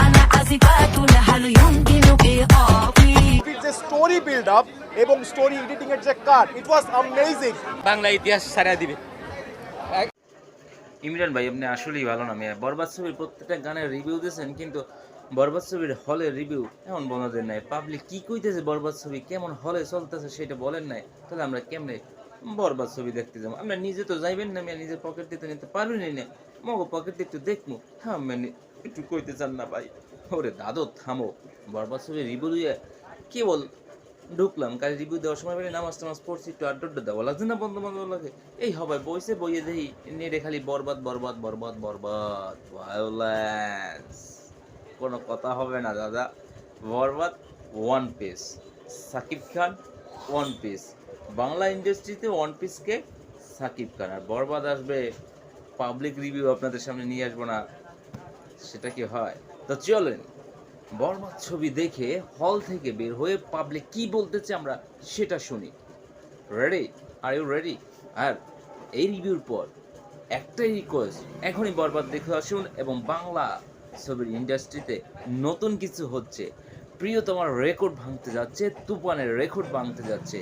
أنا عازفات هل يمكن إيقافي যে story build up এবং story editing এর যে কাট, ইট ওয়াজ অ্যামেজিং। বাংলা ইতিহাস সারা দিবে। ইমরান ভাই আপনি আসলেই ভালো না মেয়ে। বরবাদ ছবির প্রত্যেকটা গানের রিভিউ দিয়েছেন, কিন্তু বরবাদ ছবির হলের রিভিউ এমন বলাদের নাই। পাবলিক কি কইতেছে বরবাদ ছবি কেমন হলে চলতেছে সেটা বলেন নাই, তাহলে আমরা কেমনে বরবাদ ছবি দেখতে যাবো? আমরা নিজে তো যাইবেন না, মেয়ে নিজের পকেট দিতে নিতে পারবেনই না, মগো পকেট দিয়ে একটু দেখবো। হ্যাঁ মানে একটু কইতে চান না ভাই? ওরে দাদু থামো, বরবাদ ছবির রিভিউ দিয়ে কেবল ঢুকলাম, কাজ রিভিউ দেওয়ার সময় বলে নামাজ টামাজ পড়ছি, একটু আড্ডা দেওয়া লাগছে না বন্ধু বান্ধব লাগে। এই হবে বইছে বইয়ে দেখি নেড়ে খালি বরবাদ বরবাদ বরবাদ বরবাদ ভায়োলেন্স। কোনো কথা হবে না দাদা। বরবাদ one piece, Shakib Khan one piece, Bangla ইন্ডাস্ট্রিতে ওয়ান পিসকে সাকিব খান, আর বরবাদ আসবে পাবলিক রিভিউ আপনাদের সামনে নিয়ে আসবো না, সেটা কি হয়? তো চলেন বরবাদ ছবি দেখে হল থেকে বের হয়ে পাবলিক কি বলতেছে আমরা সেটা শুনি। রেডি? Are you ready? আর এই রিভিউর পর একটাই রিকোয়েস্ট, এখনই বরবাদ দেখে আসুন এবং বাংলা ছবির ইন্ডাস্ট্রিতে নতুন কিছু হচ্ছে। প্রিয়তমার রেকর্ড ভাঙতে যাচ্ছে, তুফানের রেকর্ড ভাঙতে যাচ্ছে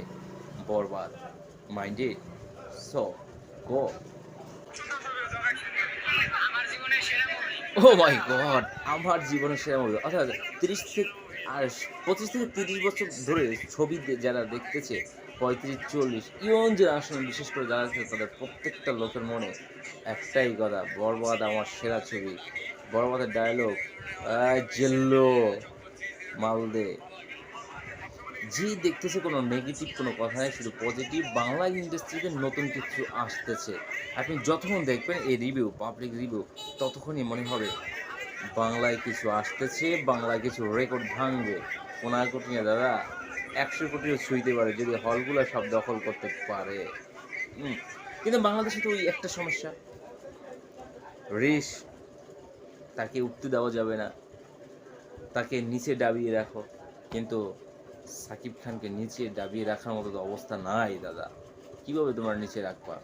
বরবাদ। মাইন্ডে সো গো। ও মাই গড, আমার জীবনের সেরা মুভি। অর্থাৎ 30 থেকে আর 25 থেকে 30 বছর ধরে ছবি যারা দেখতেছে, 35-40 ইয়ং জেনারেশন বিশেষ করে যারা আছে, তাদের প্রত্যেকটা লোকের মনে একটাই কথা, বরবাদ আমার সেরা ছবি। বরবাদের ডায়লগ জেল্লো মালদে, যে দেখতেছে কোনো নেগেটিভ কোনো কথা নেই, শুধু পজিটিভ। বাংলা ইন্ডাস্ট্রিতে নতুন কিছু আসতেছে। আপনি যতক্ষণ দেখবেন এই রিভিউ, পাবলিক রিভিউ, ততক্ষণই মনে হবে বাংলায় কিছু আসতেছে, বাংলায় কিছু রেকর্ড ভাঙবে। 15 কোটি না দাদা, 100 কোটিও ছুঁইতে পারে যদি হলগুলো সব দখল করতে পারে। কিন্তু বাংলাদেশে তো ওই একটা সমস্যা, রেশ, তাকে উঠতে দেওয়া যাবে না, তাকে নিচে দাবিয়ে রাখো। কিন্তু সাকিব খানকে নিচে দাবিয়ে রাখার মতো তো অবস্থা নাই দাদা। কিভাবে তোমরা নিচে রাখবা?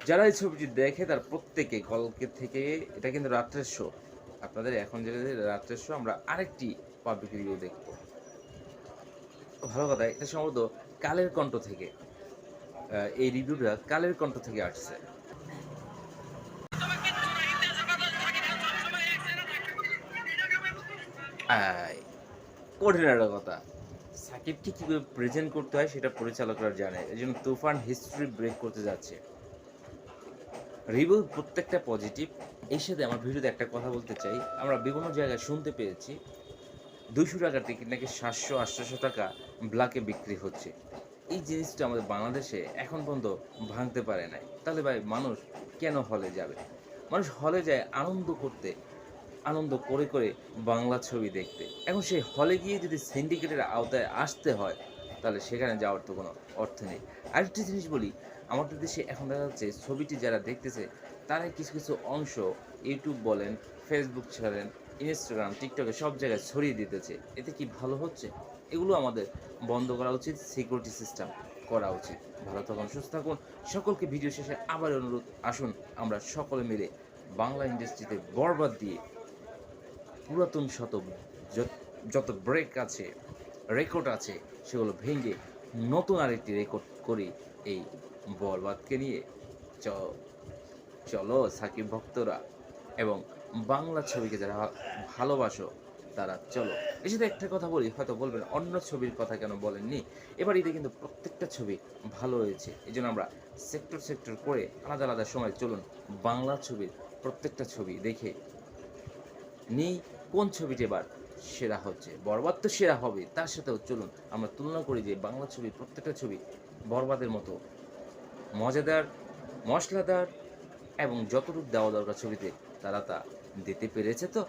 যারা এই ছবিটি দেখে তার প্রত্যেকে কালকে থেকে, এটা কিন্তু রাত্রের শো, আপনাদের এখন যেটা রাত্রের শো, আমরা আরেকটি পাবলিক রিভিউ দেখব। ভালো কথা, এটা সম্ভবত কালের কণ্ঠ থেকে, এই রিভিউটা কালের কণ্ঠ থেকে আসছে। কঠিন একটা কথা, সাকিবকে কীভাবে প্রেজেন্ট করতে হয় সেটা পরিচালকরা জানে, এই জন্য তুফান হিস্ট্রি ব্রেক করতে যাচ্ছে। রিভিউ প্রত্যেকটা পজিটিভ। এর সাথে আমার ভিডিওতে একটা কথা বলতে চাই, আমরা বিভিন্ন জায়গায় শুনতে পেয়েছি 200 টাকার টিকিট নাকি 700-800 টাকা ব্ল্যাকে বিক্রি হচ্ছে। এই জিনিসটা আমাদের বাংলাদেশে এখন পর্যন্ত ভাঙতে পারে নাই। তাহলে ভাই মানুষ কেন হলে যাবে? মানুষ হলে যায় আনন্দ করতে, আনন্দ করে করে বাংলা ছবি দেখতে। এখন সেই হলে গিয়ে যদি সিন্ডিকেটের আওতায় আসতে হয়, তাহলে সেখানে যাওয়ার তো কোনো অর্থ নেই। আরেকটি জিনিস বলি, আমাদের দেশে এখন দেখা যাচ্ছে ছবিটি যারা দেখতেছে তারাই কিছু কিছু অংশ ইউটিউব বলেন, ফেসবুক ছাড়েন, ইনস্টাগ্রাম, টিকটকে সব জায়গায় ছড়িয়ে দিতেছে। এতে কি ভালো হচ্ছে? এগুলো আমাদের বন্ধ করা উচিত, সিকিউরিটি সিস্টেম করা উচিত। ভালো থাকুন, সুস্থ থাকুন। সকলকে ভিডিও শেষে আবার অনুরোধ, আসুন আমরা সকলে মিলে বাংলা ইন্ডাস্ট্রিতে বরবাদ দিয়ে পুরাতন যত ব্রেক আছে, রেকর্ড আছে, সেগুলো ভেঙে নতুন আরেকটি রেকর্ড করি এই বরবাদকে নিয়ে। চলো সাকিব ভক্তরা এবং বাংলা ছবিকে যারা ভালোবাসো তারা চলো। এর সাথে একটা কথা বলি, হয়তো বলবেন অন্য ছবির কথা কেন বলেননি। এবার ঈদে কিন্তু প্রত্যেকটা ছবি ভালো হয়েছে, এই জন্য আমরা সেক্টর করে আলাদা আলাদা সময় চলুন বাংলা ছবির প্রত্যেকটা ছবি দেখে নেই কোন ছবিটি এবার সেরা হচ্ছে। বরবাদ তো সেরা হবে, তার সাথেও চলুন আমরা তুলনা করি যে বাংলা ছবির প্রত্যেকটা ছবি বরবাদের মতো মজাদার, মশলাদার এবং যতটুকু দেওয়া দরকার ছবিতে তারা তা দিতে পেরেছে তো।